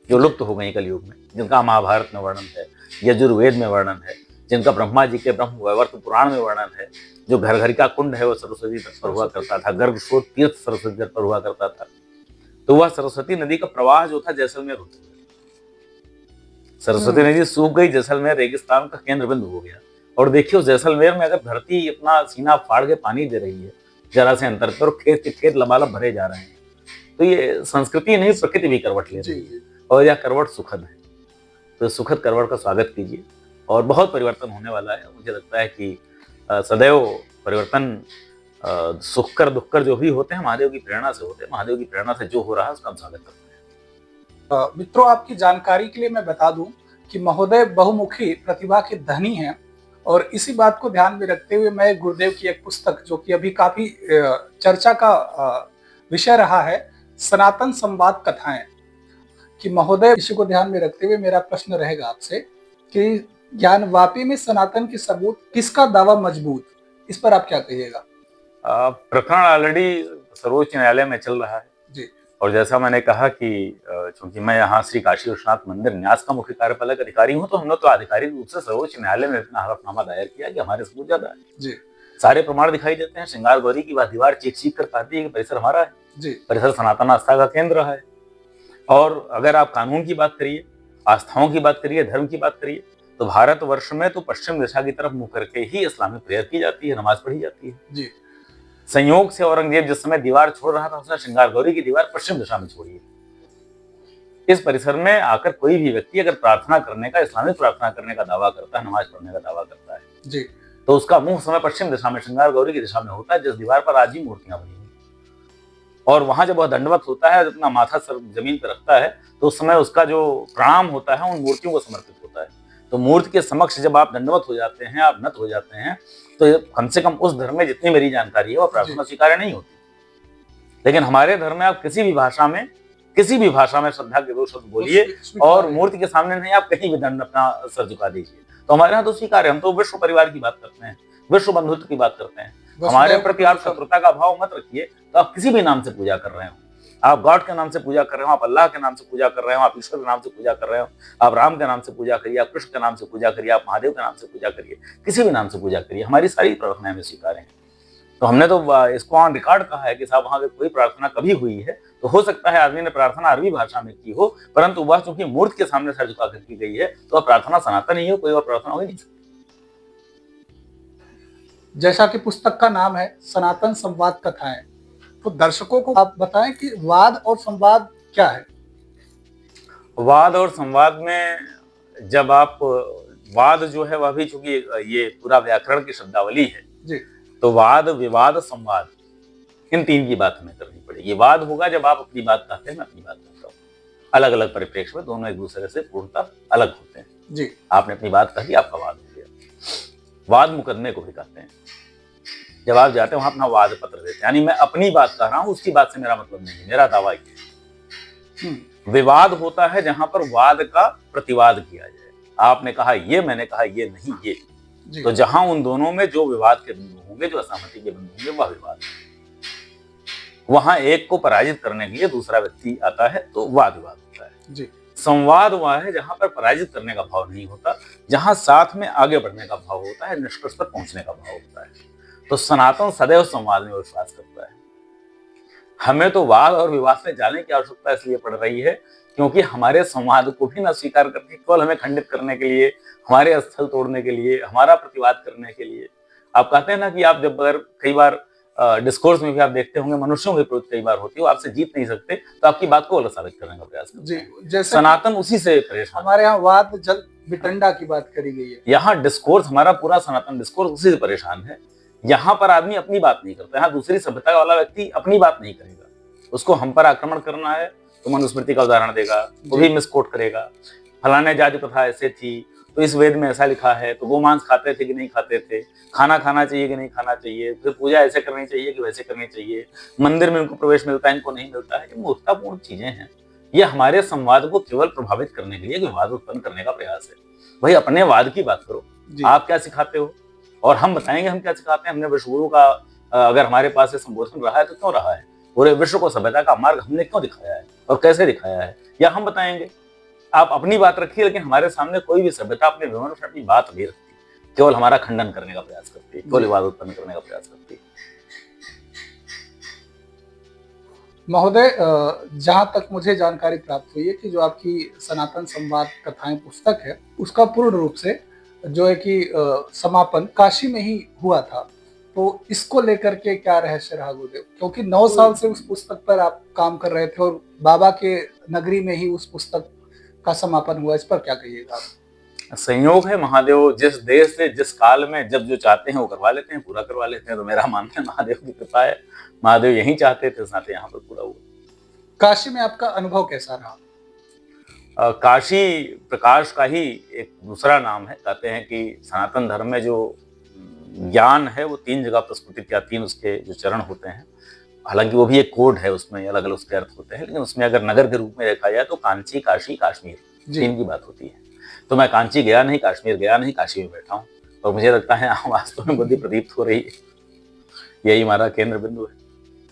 जो लुप्त हो गई कलयुग में, जिनका महाभारत में वर्णन है, यजुर्वेद में वर्णन है, जिनका ब्रह्मा जी के ब्रह्म वैवर्त पुराण में वर्णन है, जो घर घर का कुंड है वो सरस्वती तट पर हुआ करता था, गर्भ शोध तीर्थ सरस्वती तट पर हुआ करता था। तो वह सरस्वती नदी का प्रवाह जो था जैसलमेर होता है। सरस्वती नदी सूख गई, जैसलमेर रेगिस्तान का केंद्र बिंदु हो गया। और देखिए उस जैसलमेर में अगर धरती इतना सीना फाड़ के पानी दे रही है जरा से अंतर पर, खेत के खेत लबालब भरे जा रहे हैं, तो ये संस्कृति नहीं, प्रकृति भी करवट ले रही है, और यह करवट सुखद है। तो सुखद करवट का स्वागत कीजिए, और बहुत परिवर्तन होने वाला है। मुझे लगता है कि सदैव परिवर्तन सुखकर दुखकर जो भी होते हैं महादेव की प्रेरणा से होते हैं। महादेव की प्रेरणा से जो हो रहा है उसका हम स्वागत करते हैं। मित्रों, आपकी जानकारी के लिए मैं बता दूं कि महोदय बहुमुखी प्रतिभा के धनी हैं, और इसी बात को ध्यान में रखते हुए मैं गुरुदेव की एक पुस्तक जो कि अभी काफी चर्चा का विषय रहा है, सनातन संवाद कथाएं, कि महोदय इसी को ध्यान में रखते हुए मेरा प्रश्न रहेगा आपसे कि ज्ञानवापी में सनातन के सबूत, किसका दावा मजबूत, इस पर आप क्या कहिएगा? प्रकरण ऑलरेडी सर्वोच्च न्यायालय में चल रहा है जी। और जैसा मैंने कहा कि चूंकि मैं यहाँ श्री काशी विश्वनाथ मंदिर न्यास का मुख्य कार्यपालक अधिकारी हूँ, तो हमने तो आधिकारिक रूप से सर्वोच्च न्यायालय में अपना हलफनामा दायर किया कि हमारे सबूत ज्यादा है। जी। सारे प्रमाण दिखाई देते हैं। श्रृंगार गौरी की वह दीवार चीख चीख कर कहती है कि परिसर हमारा है। जी। परिसर सनातन आस्था का केंद्र है। और अगर आप कानून की बात करिए, आस्थाओं की बात करिए, धर्म की बात करिए, तो भारतवर्ष में तो पश्चिम दिशा की तरफ मुंह करके ही इस्लामिक प्रेयर की जाती है, नमाज पढ़ी जाती है। जी। संयोग से औरंगजेब जिस समय दीवार छोड़ रहा था, उसने श्रृंगार गौरी की दीवार पश्चिम दिशा में छोड़ी है। इस परिसर में आकर कोई भी व्यक्ति अगर प्रार्थना करने का, इस्लामिक प्रार्थना करने का दावा करता है, नमाज पढ़ने का दावा करता है, जी, तो उसका मुंह समय पश्चिम दिशा में श्रृंगार गौरी की दिशा में होता है, जिस दीवार पर आज भी मूर्तियां बनी हुई। और वहां जब वह दंडवत होता है, अपना माथा सर जमीन पर रखता है, तो उस समय उसका जो प्रणाम होता है उन मूर्तियों को समर्पित होता है। तो मूर्ति के समक्ष जब आप दंडवत हो जाते हैं, आप नत हो जाते हैं, तो कम से कम उस धर्म में जितनी मेरी जानकारी है वह प्रार्थना स्वीकार्य नहीं होती। लेकिन हमारे धर्म में आप किसी भी भाषा में श्रद्धा के दो शब्द बोलिए और मूर्ति के सामने नहीं, आप कहीं भी दंड अपना सर झुका दीजिए, तो हमारे यहाँ तो स्वीकार्य। हम तो विश्व परिवार की बात करते हैं, विश्व बंधुत्व की बात करते हैं। हमारे प्रति आप शत्रुता का भाव मत रखिए। तो आप किसी भी नाम से पूजा कर रहे हो, आप गॉड के नाम से पूजा कर रहे हो, आप अल्लाह के नाम से पूजा कर रहे हो, आप ईश्वर के नाम से पूजा कर रहे हो, आप राम के नाम से पूजा करिए, आप कृष्ण के नाम से पूजा करिए, आप महादेव के नाम से पूजा करिए, किसी भी नाम से पूजा करिए, हमारी सारी प्रार्थनाएं हमें स्वीकार हैं। तो हमने तो इसको ऑन रिकॉर्ड कहा है कि साहब वहां कोई प्रार्थना कभी हुई है तो हो सकता है आदमी ने प्रार्थना अरबी भाषा में की हो, परंतु वह चूंकि मूर्ति के सामने सर झुका कर की गई है, तो वह प्रार्थना सनातन ही हो, कोई और प्रार्थना हो ही नहीं सकती। जैसा कि पुस्तक का नाम है सनातन संवाद कथाएं, तो दर्शकों को आप बताएं कि वाद और संवाद क्या है? वाद और संवाद में जब आप वाद जो है वह भी चूंकि ये पूरा व्याकरण की शब्दावली है जी, तो वाद, विवाद, संवाद, इन तीन की बात हमें करनी पड़ेगी। वाद होगा जब आप अपनी बात कहते हैं, मैं अपनी बात कहता हूँ, अलग अलग परिप्रेक्ष्य में दोनों एक दूसरे से पूर्णतः अलग होते हैं। जी, आपने अपनी बात कही, आपका वाद हो गया। वाद मुकदमे को भी कहते हैं। जब आप जाते हैं वहां अपना वाद पत्र देते हैं, यानी मैं अपनी बात कह रहा हूं, उसकी बात से मेरा मतलब नहीं, मेरा दावा ये है। विवाद होता है जहां पर वाद का प्रतिवाद किया जाए, आपने कहा ये, मैंने कहा ये नहीं ये, तो जहां उन दोनों में जो विवाद के बिंदु होंगे, जो असहमति के बिंदु होंगे, वह विवाद है। वहां एक को पराजित करने के लिए दूसरा व्यक्ति आता है, तो वाद विवाद होता है। जी। संवाद वह है जहां पर पराजित करने का भाव नहीं होता, जहां साथ में आगे बढ़ने का भाव होता है, निष्कर्ष पर पहुंचने का भाव होता है। तो सनातन सदैव संवाद में विश्वास करता है। हमें तो वाद और विवाद में जाने की आवश्यकता इसलिए पड़ रही है क्योंकि हमारे संवाद को भी न स्वीकार करके केवल हमें खंडित करने के लिए, हमारे स्थल तोड़ने के लिए, हमारा प्रतिवाद करने के लिए। आप कहते हैं ना कि आप जब अगर कई बार डिस्कोर्स में भी आप देखते होंगे, मनुष्यों की प्रवृत्ति कई बार होती है, वो आपसे जीत नहीं सकते, तो आपकी बात को गलत साबित करने का प्रयास करते हैं। जैसे सनातन उसी से परेशान। हमारे यहाँ वाद जल वितंडा की बात करी गई है, यहाँ डिस्कोर्स, हमारा पूरा सनातन डिस्कोर्स उसी से परेशान है। यहाँ पर आदमी अपनी बात नहीं करता, यहाँ दूसरी सभ्यता वाला व्यक्ति अपनी बात नहीं करेगा, उसको हम पर आक्रमण करना है तो मनुस्मृति का उदाहरण देगा, वो भी मिसकोट करेगा। फलाने जाति प्रथा ऐसे थी तो इस वेद में ऐसा लिखा है, तो गोमांस खाते थे कि नहीं खाते थे, खाना खाना चाहिए कि नहीं खाना चाहिए, फिर पूजा ऐसे करनी चाहिए कि वैसे करनी चाहिए, मंदिर में इनको प्रवेश मिलता है, इनको नहीं मिलता है। ये मूर्खतापूर्ण चीजें हैं। ये हमारे संवाद को केवल प्रभावित करने के लिए विवाद उत्पन्न करने का प्रयास है। भाई अपने वाद की बात करो, आप क्या सिखाते हो और हम बताएंगे हम क्या सिखाते हैं। हमने विश्वगुरु का अगर हमारे पास से संबोधन रहा है तो क्यों रहा है, पूरे विश्व को सभ्यता का मार्ग हमने क्यों दिखाया है और कैसे दिखाया है, या हम बताएंगे। आप अपनी बात रखिए, लेकिन हमारे सामने कोई भी सभ्यता अपने विमर्श अपनी बात नहीं रखती, केवल हमारा खंडन करने का प्रयास करती है, केवल विवाद उत्पन्न करने का प्रयास करती है। महोदय, जहां तक मुझे जानकारी प्राप्त हुई है कि जो आपकी सनातन संवाद कथाएं पुस्तक है, उसका पूर्ण रूप से जो है कि समापन काशी में ही हुआ था, तो इसको लेकर के क्या रहस्य रहा गुरुदेव? क्योंकि 9 साल से उस पुस्तक पर आप काम कर रहे थे और बाबा के नगरी में ही उस पुस्तक का समापन हुआ, इस पर क्या कहिएगा आप? संयोग है, महादेव जिस देश से जिस काल में जब जो चाहते हैं वो करवा लेते हैं, पूरा करवा लेते हैं। तो मेरा मानना है महादेव की कृपा है, महादेव यही चाहते थे, साथ यहाँ पर पूरा हुआ। काशी में आपका अनुभव कैसा रहा? काशी प्रकाश का ही एक दूसरा नाम है। कहते हैं कि सनातन धर्म में जो ज्ञान है वो 3 जगह प्रस्फुटित या 3 उसके जो चरण होते हैं, हालांकि वो भी एक कोड है, उसमें अलग अलग उसके अर्थ होते हैं, लेकिन उसमें अगर नगर के रूप में देखा जाए तो कांची, काशी, कश्मीर 3 की बात होती है। तो मैं कांची गया नहीं, कश्मीर गया नहीं, काशी में बैठा हूँ और मुझे लगता है वास्तव में बुद्धि प्रदीप्त हो रही है। यही हमारा केंद्र बिंदु है,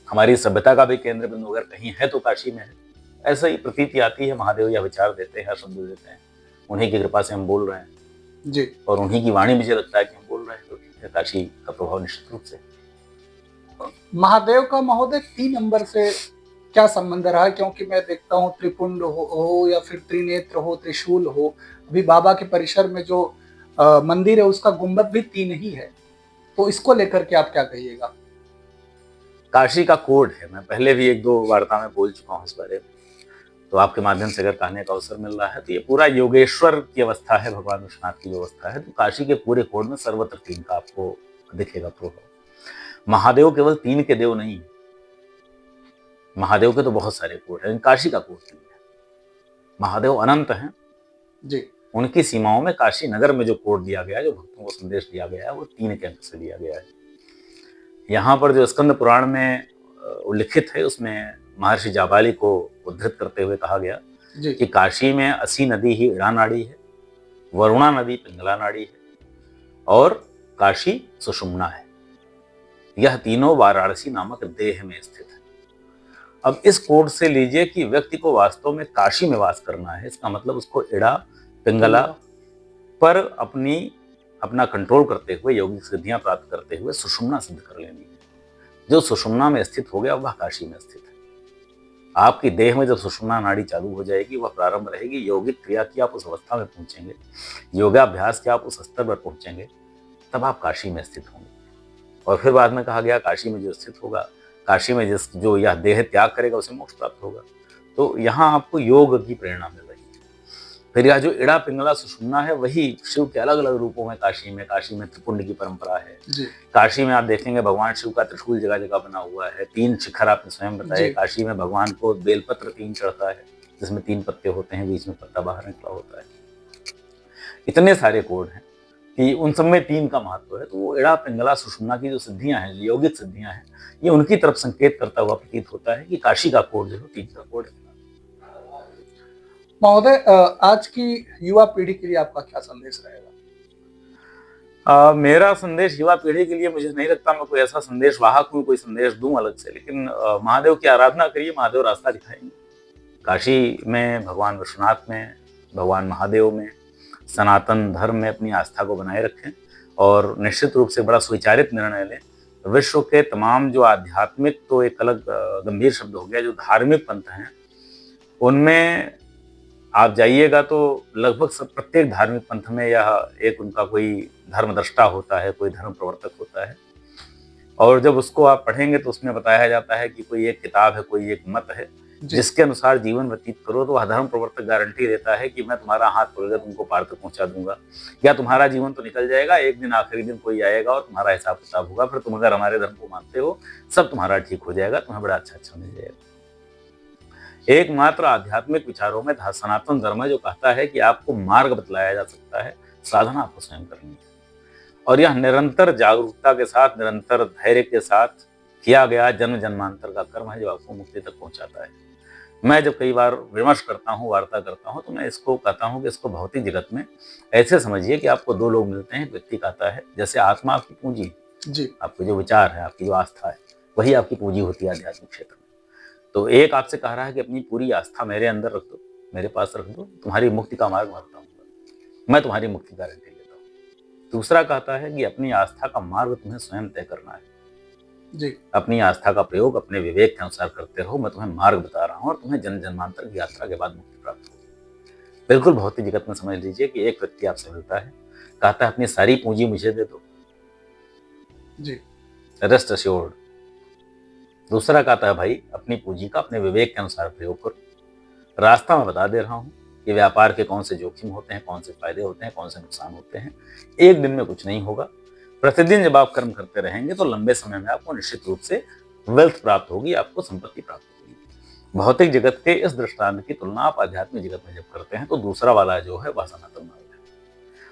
हमारी सभ्यता का भी केंद्र बिंदु अगर कहीं है तो काशी में है। ऐसा ही प्रतीति आती है। महादेव यह विचार देते हैं, शब्द देते हैं, उन्हीं की कृपा से हम बोल रहे हैं जी, और उन्हीं की वाणी मुझे लगता है कि हम बोल रहे हैं, तो ठीक है, काशी का प्रभाव निश्चित रूप से। महादेव का महोदय 3 नंबर से क्या संबंध रहा? क्योंकि मैं देखता हूँ त्रिपुंड हो या फिर त्रिनेत्र हो, त्रिशूल हो, अभी बाबा के परिसर में जो मंदिर है उसका गुंबद भी 3 ही है, तो इसको लेकर के आप क्या कहिएगा? काशी का कोड है, मैं पहले भी 1-2 वार्ता में बोल चुका हूँ इस बारे में, तो आपके माध्यम से अगर कहने का अवसर मिल रहा है तो ये पूरा योगेश्वर की अवस्था है, भगवान विश्वनाथ की जो अवस्था है। तो काशी के पूरे कोड में सर्वत्र 3 का आपको दिखेगा प्रभाव। महादेव केवल 3 के देव नहीं, महादेव के तो बहुत सारे कोड हैं, काशी का कोड 3 है। महादेव अनंत हैं जी, उनकी सीमाओं में काशी नगर में जो कोड दिया गया है, जो भक्तों को संदेश दिया गया है, वो 3 के अंक से दिया गया है। यहाँ पर जो स्कंद पुराण में उल्लिखित है उसमें महर्षि जाबाली को उद्धृत करते हुए कहा गया कि काशी में असी नदी ही इड़ा नाड़ी है, वरुणा नदी पिंगला नाड़ी है और काशी सुषुम्ना है। यह तीनों वाराणसी नामक देह में स्थित है। अब इस कोड से लीजिए कि व्यक्ति को वास्तव में काशी में वास करना है, इसका मतलब उसको इड़ा पिंगला पर अपना कंट्रोल करते हुए, यौगिक सिद्धियां प्राप्त करते हुए सुषुम्ना सिद्ध कर लेनी है। जो सुषुम्ना में स्थित हो गया वह काशी में स्थित है। आपकी देह में जब सुषुम्ना नाड़ी चालू हो जाएगी, वह प्रारंभ रहेगी, यौगिक क्रिया की आप उस अवस्था में पहुंचेंगे, योगाभ्यास के आप उस स्तर पर पहुंचेंगे, तब आप काशी में स्थित होंगे। और फिर बाद में कहा गया काशी में जो स्थित होगा, काशी में जो यह देह त्याग करेगा उसे मोक्ष प्राप्त होगा। तो यहाँ आपको योग की प्रेरणा मिल रही है। फिर यह जो इड़ा पिंगला सुषुम्ना है वही शिव के अलग अलग रूपों में काशी में त्रिपुंड की परंपरा है जी। काशी में आप देखेंगे भगवान शिव का त्रिशूल जगह जगह बना हुआ है, 3 शिखर आपने स्वयं बताया। काशी में भगवान को बेलपत्र 3 चढ़ता है, जिसमें 3 पत्ते होते हैं, बीच में पत्ता बाहर निकला होता है। इतने सारे कोड हैं कि उन सब में 3 का महत्व है। तो वो इड़ा पिंगला सुषुम्ना की जो सिद्धियां हैं, यौगिक सिद्धियां हैं, ये उनकी तरफ संकेत करता हुआ प्रतीत होता है कि काशी का कोड जो है 3 का कोड है। महोदय, आज की युवा पीढ़ी के लिए आपका क्या संदेश रहेगा? मेरा संदेश युवा पीढ़ी के लिए, मुझे नहीं लगता मैं कोई ऐसा संदेश वाहक हूँ, कोई संदेश दूं अलग से, लेकिन महादेव की आराधना करिए, महादेव रास्ता दिखाएंगे। काशी में, भगवान विश्वनाथ में, भगवान महादेव में, सनातन धर्म में अपनी आस्था को बनाए रखें और निश्चित रूप से बड़ा सुविचारित निर्णय लें। विश्व के तमाम जो आध्यात्मिक, तो एक अलग गंभीर शब्द हो गया, जो धार्मिक पंथ हैं उनमें आप जाइएगा तो लगभग सब, प्रत्येक धार्मिक पंथ में यह एक उनका कोई धर्मदृष्टा होता है, कोई धर्म प्रवर्तक होता है। और जब उसको आप पढ़ेंगे तो उसमें बताया जाता है कि कोई एक किताब है, कोई एक मत है जिसके अनुसार जीवन व्यतीत करो, तो वह धर्म प्रवर्तक गारंटी देता है कि मैं तुम्हारा हाथ पकड़कर तुमको पार तक पहुंचा दूंगा, या तुम्हारा जीवन तो निकल जाएगा, एक दिन आखिरी दिन कोई आएगा और तुम्हारा हिसाब किताब होगा, फिर तुम अगर हमारे धर्म को मानते हो सब तुम्हारा ठीक हो जाएगा, तुम्हें बड़ा अच्छा मिल जाएगा। एकमात्र आध्यात्मिक विचारों में सनातन धर्म है जो कहता है कि आपको मार्ग बतलाया जा सकता है, साधना आपको स्वयं करनी है। और यह निरंतर जागरूकता के साथ, निरंतर धैर्य के साथ किया गया जन्म जन्मांतर का कर्म है जो आपको मुक्ति तक पहुंचाता है। मैं जब कई बार विमर्श करता हूँ, वार्ता करता हूँ, तो मैं इसको कहता हूँ कि इसको भौतिक जगत में ऐसे समझिए कि आपको 2 लोग मिलते हैं, एक व्यक्ति कहता है, जैसे आत्मा आपकी पूंजी जी, आपके जो विचार है, आपकी जो आस्था है, वही आपकी पूंजी होती है आध्यात्मिक क्षेत्र में। तो एक आपसे कह रहा है कि अपनी पूरी आस्था मेरे अंदर रख दो, मेरे पास रख दो, तुम्हारी मुक्ति का मार्ग मैं बताऊंगा, मैं तुम्हारी मुक्ति गारंटी लेता हूँ। दूसरा कहता है कि अपनी आस्था का मार्ग तुम्हें स्वयं तय करना है जी, अपनी आस्था का प्रयोग अपने विवेक के अनुसार करते रहो, मैं तुम्हें मार्ग बता रहा हूँ और तुम्हें जन्म जन्मांतर की यात्रा के बाद मुक्ति प्राप्त होगी। बिल्कुल भौतिक जगत में समझ लीजिए कि एक व्यक्ति आपसे मिलता है, कहता है अपनी सारी पूंजी मुझे दे दो जी, रेस्ट अश्योर्ड। दूसरा कहता है भाई अपनी पूंजी का अपने विवेक के अनुसार प्रयोग करो, रास्ता मैं बता दे रहा हूँ कि व्यापार के कौन से जोखिम होते हैं, कौन से फायदे होते हैं, कौन से नुकसान होते हैं। एक दिन में कुछ नहीं होगा, प्रतिदिन जब आप कर्म करते रहेंगे तो लंबे समय में आपको निश्चित रूप से वेल्थ प्राप्त होगी, आपको संपत्ति प्राप्त होगी। भौतिक जगत के इस दृष्टांत की तुलना आप आध्यात्मिक जगत में जब करते हैं तो दूसरा वाला जो है वह सनातन मार्ग है,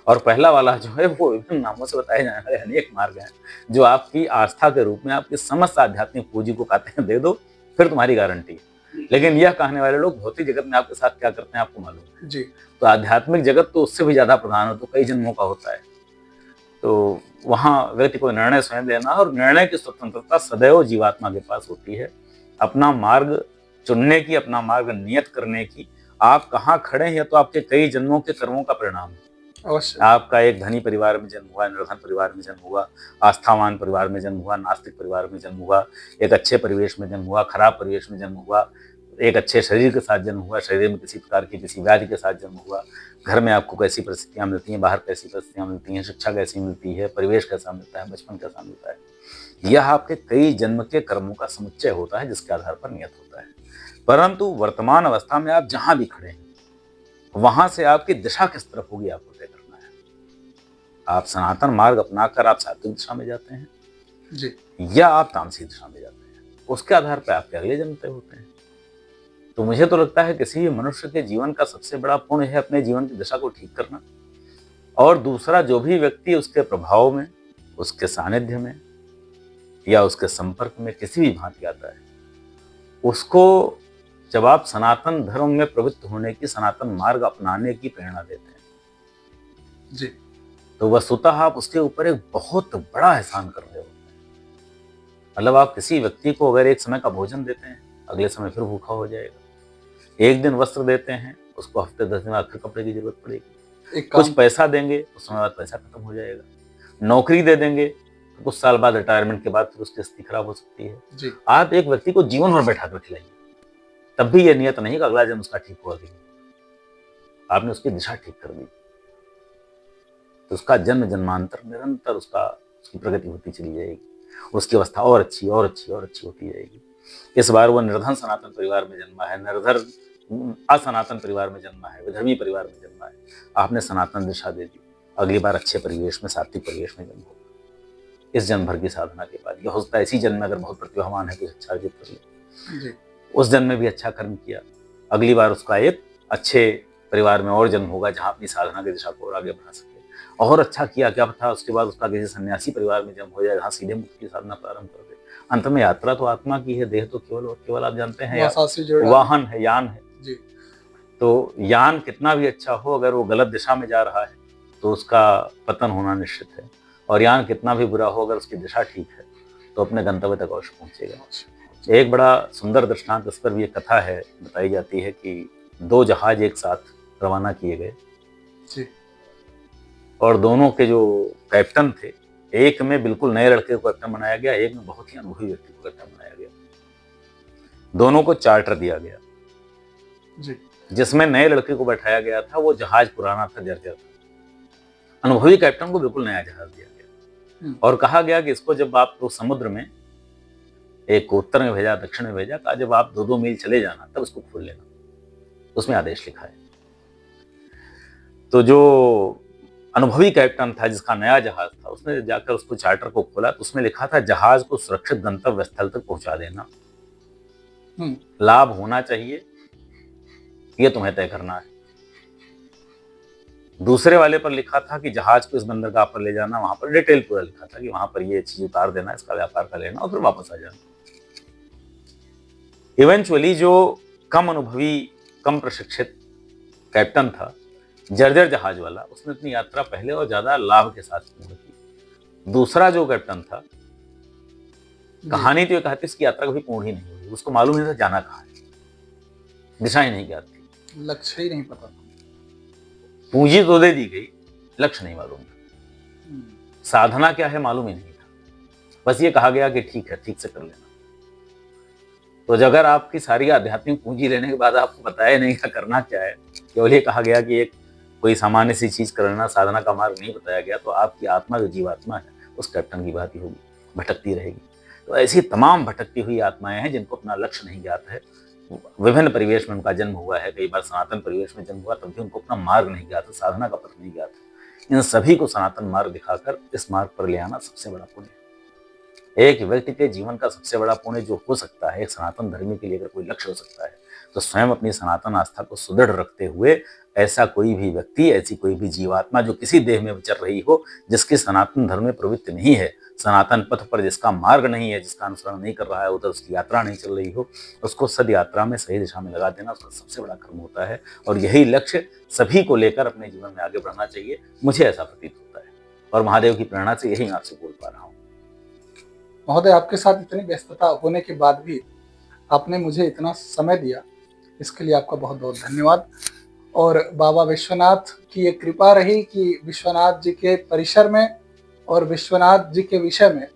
और पहला वाला जो है वो विभिन्न नामों से बताए जाने वाले अनेक मार्ग हैं जो आपकी आस्था के रूप में आपकी समस्त आध्यात्मिक पूंजी को कहते हैं दे दो फिर तुम्हारी गारंटी है। लेकिन यह कहने वाले लोग भौतिक जगत में आपके साथ क्या करते हैं आपको मालूम है जी। तो आध्यात्मिक जगत तो उससे भी ज्यादा प्रधान हो, तो कई जन्मों का होता है। तो वहां व्यक्ति को निर्णय स्वयं देना, और निर्णय की स्वतंत्रता सदैव जीवात्मा के पास होती है, अपना मार्ग चुनने की, अपना मार्ग नियत करने की। आप कहाँ खड़े हैं तो आपके कई जन्मों के कर्मों का परिणाम है। अवश्य। आपका एक धनी परिवार में जन्म हुआ, निर्धन परिवार में जन्म हुआ, आस्थावान परिवार में जन्म हुआ, नास्तिक परिवार में जन्म हुआ, एक अच्छे परिवेश में जन्म हुआ, खराब परिवेश में जन्म हुआ, एक अच्छे शरीर के साथ जन्म हुआ, शरीर में किसी प्रकार की किसी व्याधि के साथ जन्म हुआ, घर में आपको कैसी परिस्थितियां मिलती हैं, बाहर कैसी परिस्थितियां मिलती हैं, शिक्षा कैसी मिलती है, परिवेश कैसा मिलता है, बचपन कैसा मिलता है, यह आपके कई जन्म के कर्मों का समुच्चय होता है जिसके आधार पर नियत होता है। परंतु वर्तमान अवस्था में आप जहां भी खड़े हैं वहां से आपकी दिशा किस तरफ होगी आपको तय करना है। आप सनातन मार्ग अपनाकर आप सात्विक दिशा में जाते हैं जी, या आप तामसिक दिशा में जाते हैं, उसके आधार पर आपके अगले जन्म तय होते हैं। तो मुझे तो लगता है किसी भी मनुष्य के जीवन का सबसे बड़ा पुण्य है अपने जीवन की दिशा को ठीक करना, और दूसरा जो भी व्यक्ति उसके प्रभाव में, उसके सानिध्य में या उसके संपर्क में किसी भी भांति आता है, उसको जब आप सनातन धर्म में प्रवृत्त होने की, सनातन मार्ग अपनाने की प्रेरणा देते हैं जी, तो वस्तुतः आप उसके ऊपर एक बहुत बड़ा एहसान कर रहे होते हैं। मतलब आप किसी व्यक्ति को अगर एक समय का भोजन देते हैं, अगले समय फिर भूखा हो जाएगा। एक दिन वस्त्र देते हैं, उसको हफ्ते 10 दिन बाद फिर कपड़े की जरूरत पड़ेगी। कुछ पैसा देंगे, उस समय बाद पैसा खत्म हो जाएगा। नौकरी दे देंगे तो कुछ साल बाद, रिटायरमेंट के बाद फिर उसकी स्थिति खराब हो सकती है जी। आप एक व्यक्ति को जीवन भर बैठा कर खिलाइए, तब भी यह नियत नहीं कि अगला जन्म उसका ठीक हुआ। आपने उसकी दिशा ठीक कर दी तो उसका जन्म जन्मांतर निरंतर उसकी प्रगति होती चली जाएगी, उसकी अवस्था और अच्छी और अच्छी और अच्छी होती जाएगी। इस बार वो निर्धन सनातन परिवार में जन्मा है, निर्धर असनातन परिवार में जन्मा है, विधर्मी परिवार में जन्मा है, आपने सनातन दिशा दे दी, अगली बार अच्छे परिवेश में, सात्विक परिवेश में जन्म होगा। इस जन्म भर की साधना के बाद यह हो सकता है इसी जन्म में अगर बहुत प्रतिभावान है, कुछ अच्छा अर्जित कर ले, उस जन्म में भी अच्छा कर्म किया, अगली बार उसका एक अच्छे परिवार में और जन्म होगा जहाँ अपनी साधना की दिशा को और आगे बढ़ा सके। और अच्छा किया, क्या पता उसके बाद उसका किसी सन्यासी परिवार में जन्म हो जाए जहाँ सीधे मुक्त की साधना प्रारंभ कर दे। अंत में यात्रा तो आत्मा की है, देह तो केवल और केवल आप जानते हैं वाहन है, यान है जी। तो यान कितना भी अच्छा हो, अगर वो गलत दिशा में जा रहा है तो उसका पतन होना निश्चित है, और यान कितना भी बुरा हो, अगर उसकी दिशा ठीक है तो अपने गंतव्य तक अवश्य पहुंचेगा। एक बड़ा सुंदर दृष्टांत इस पर भी एक कथा है, बताई जाती है कि 2 जहाज एक साथ रवाना किए गए जी। और दोनों के जो कैप्टन थे, एक में बिल्कुल नए लड़के को कैप्टन बनाया गया, एक में बहुत ही अनुभवी व्यक्ति को कैप्टन बनाया गया। दोनों को चार्टर दिया गया जी। जिसमें नए लड़के को बैठाया गया था वो जहाज पुराना था, जर्जर था। अनुभवी कैप्टन को बिल्कुल नया जहाज दिया गया और कहा गया कि इसको जब आप लोग समुद्र में, एक को उत्तर में भेजा, दक्षिण में भेजा, कहा जब आप 2-2 मील चले जाना तब इसको खोल लेना, उसमें आदेश लिखा है। तो जो अनुभवी कैप्टन था जिसका नया जहाज था, उसने जाकर उसको चार्टर को खोला तो उसमें लिखा था जहाज को सुरक्षित गंतव्य स्थल तक पहुंचा देना, लाभ होना चाहिए, ये तुम्हें तय करना है। दूसरे वाले पर लिखा था कि जहाज को इस बंदरगाह पर ले जाना, वहां पर डिटेल पूरा लिखा था कि वहां पर ये चीज उतार देना, इसका व्यापार कर लेना और फिर वापस आ जाना। इवेंचुअली जो कम अनुभवी, कम प्रशिक्षित कैप्टन था, जर्जर जहाज वाला, उसने अपनी यात्रा पहले और ज्यादा लाभ के साथ पूर्ण की। दूसरा जो कैप्टन था, कहानी तो ये कहती इसकी यात्रा कभी पूर्ण ही नहीं हुई, उसको मालूम नहीं था जाना कहाँ है, दिशा ही नहीं ज्ञात थी, लक्ष्य ही नहीं पता था। पूंजी तो दे दी गई, लक्ष्य नहीं मालूम था, साधना क्या है मालूम ही नहीं था, बस ये कहा गया कि ठीक है, ठीक से कर लेना। तो अगर आपकी सारी आध्यात्मिक पूंजी लेने के बाद आपको बताया नहीं था करना क्या है, केवल ये कहा गया कि एक कोई सामान्य सी चीज करना, साधना का मार्ग नहीं बताया गया, तो आपकी आत्मा जो जीवात्मा है उस कैप्टन की बात ही होगी, भटकती रहेगी। तो ऐसी तमाम भटकती हुई आत्माएं हैं जिनको अपना लक्ष्य नहीं ज्ञात है, विभिन्न परिवेश में उनका जन्म हुआ है, कई बार सनातन परिवेश में जन्म हुआ, तब भी उनको अपना मार्ग नहीं ज्ञात है, साधना का पथ नहीं ज्ञात है। इन सभी को सनातन मार्ग दिखाकर इस मार्ग पर ले आना सबसे बड़ा पुण्य है। एक व्यक्ति के जीवन का सबसे बड़ा पुण्य जो हो सकता है, एक सनातन धर्मी के लिए अगर कोई लक्ष्य हो सकता है, तो स्वयं अपनी सनातन आस्था को सुदृढ़ रखते हुए ऐसा कोई भी व्यक्ति, ऐसी कोई भी जीवात्मा जो किसी देह में विचर रही हो, जिसकी सनातन धर्म में प्रवृत्ति नहीं है, सनातन पथ पर जिसका मार्ग नहीं है, जिसका अनुसरण नहीं कर रहा है, उधर उसकी यात्रा नहीं चल रही हो, उसको सद यात्रा में सही दिशा में लगा देना उसका सबसे बड़ा कर्म होता है। और यही लक्ष्य सभी को लेकर अपने जीवन में आगे बढ़ना चाहिए, मुझे ऐसा प्रतीत होता है। और महादेव की प्रेरणा से यही मैं आपसे बोल पा रहा हूँ। महोदय, आपके साथ इतनी व्यस्तता होने के बाद भी आपने मुझे इतना समय दिया, इसके लिए आपका बहुत बहुत धन्यवाद। और बाबा विश्वनाथ की ये कृपा रही कि विश्वनाथ जी के परिसर में और विश्वनाथ जी के विषय में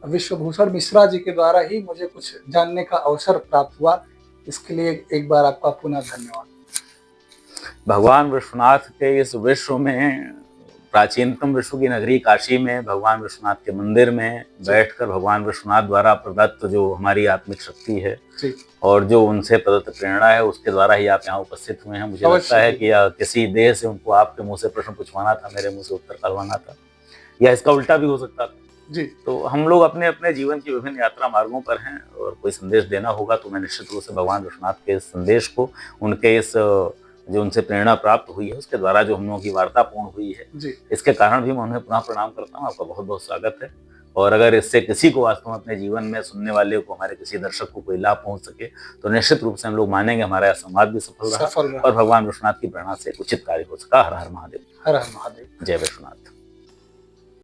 विश्वभूषण मिश्रा जी के द्वारा ही मुझे कुछ जानने का अवसर प्राप्त हुआ। इसके लिए एक बार आपका पुनः धन्यवाद। भगवान विश्वनाथ के इस विश्व में, प्राचीनतम विश्व की नगरी काशी में, भगवान विश्वनाथ के मंदिर में बैठकर भगवान विश्वनाथ द्वारा प्रदत्त जो हमारी आत्मिक शक्ति है और जो उनसे प्रदत्त प्रेरणा है, उसके द्वारा ही आप यहाँ उपस्थित हुए हैं। मुझे लगता है कि किसी देह से उनको आपके मुंह से प्रश्न पूछवाना था, मेरे मुंह से उत्तर करवाना था, या इसका उल्टा भी हो सकता था जी। तो हम लोग अपने अपने जीवन की विभिन्न यात्रा मार्गों पर हैं, और कोई संदेश देना होगा तो मैं निश्चित रूप से भगवान विश्वनाथ के इस संदेश को, उनके इस जो उनसे प्रेरणा प्राप्त हुई है, उसके द्वारा जो हम लोगों की वार्ता पूर्ण हुई है जी, इसके कारण भी मैं उन्हें पुनः प्रणाम करता हूँ। आपका बहुत बहुत स्वागत है। और अगर इससे किसी को वास्तव में अपने जीवन में, सुनने वाले को, हमारे किसी दर्शक को कोई लाभ पहुंच सके, तो निश्चित रूप से हम लोग मानेंगे हमारा संवाद भी सफल रहा और भगवान विश्वनाथ की प्रेरणा से उचित कार्य हो सका। हर हर महादेव। हर हर महादेव। जय विश्वनाथ।